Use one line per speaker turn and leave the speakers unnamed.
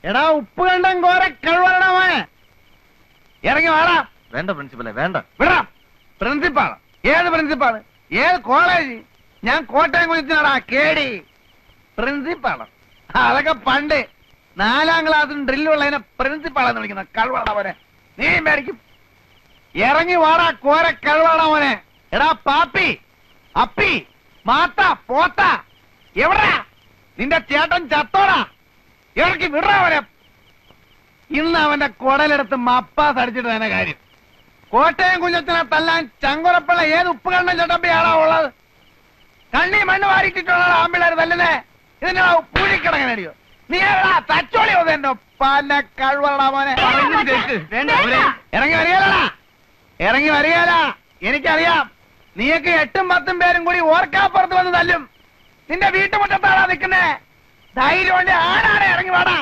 എടാ ഉപ്പ് കണ്ടം കോര കഴിവണ മോനെ, ഇറങ്ങി വാടാ.
വേണ്ട പ്രിൻസിപ്പലെ, വേണ്ട.
വിടാ. പ്രിൻസിപ്പാള്? ഏത് പ്രിൻസിപ്പാള്? ഏത് കോളേജ്? ഞാൻ കോട്ടയം കുളിച്ചാടാ കേടി. പ്രിൻസിപ്പാള് അതൊക്കെ പണ്ട് 4ാം ക്ലാസ്സിന് ഡ്രില്ലുള്ളതിനെ പ്രിൻസിപ്പാളെന്ന് വിളിക്കുന്ന കഴിവണ മോനെ. നീ മേടിക്കും. ഇറങ്ങി വാടാ കോര കഴിവണ മോനെ. എടാ പാപ്പി, അപ്പി, മാത്ത, പോത്ത, എവിടാ നിന്റെ ചേട്ടൻ? ചത്തോടാ. ഇറക്കി വിടാവനെ. ഇന്ന് അവന്റെ കുടലെടുത്ത് മപ്പാസ് അടിച്ചിട്ട് തന്നെ കാര്യം. കോട്ടയം കുഞ്ഞത്തിനെ തല്ലാൻ ചങ്കുറപ്പുള്ള ഏത് ഉപ്പ് കണ്ണൻ ചട്ടമ്പിയാണോ ഉള്ളത്? കണ്ണി മണ്ണ് വാരിട്ടിട്ടുള്ള ആമ്പിള്ളേർ തല്ലുന്നേ. ഇതിനെ പൂഴിക്കിടങ്ങനടിയോ? നീ എവിടാ തച്ചോളി എന്റെ പല കഴിവടാ മോനെ. ഇറങ്ങി വരികയല്ലടാ, ഇറങ്ങി വരികയല്ല. എനിക്കറിയാം നീയൊക്കെ 8ഉം 10ഉം പേരും കൂടി ഓർക്കാപ്പുറത്ത് വന്ന് തല്ലും. നിന്റെ വീട്ടുമുറ്റത്താടാ നിൽക്കുന്നേ. ധൈര്യം ആണാടെ ഇറങ്ങി വാടാ.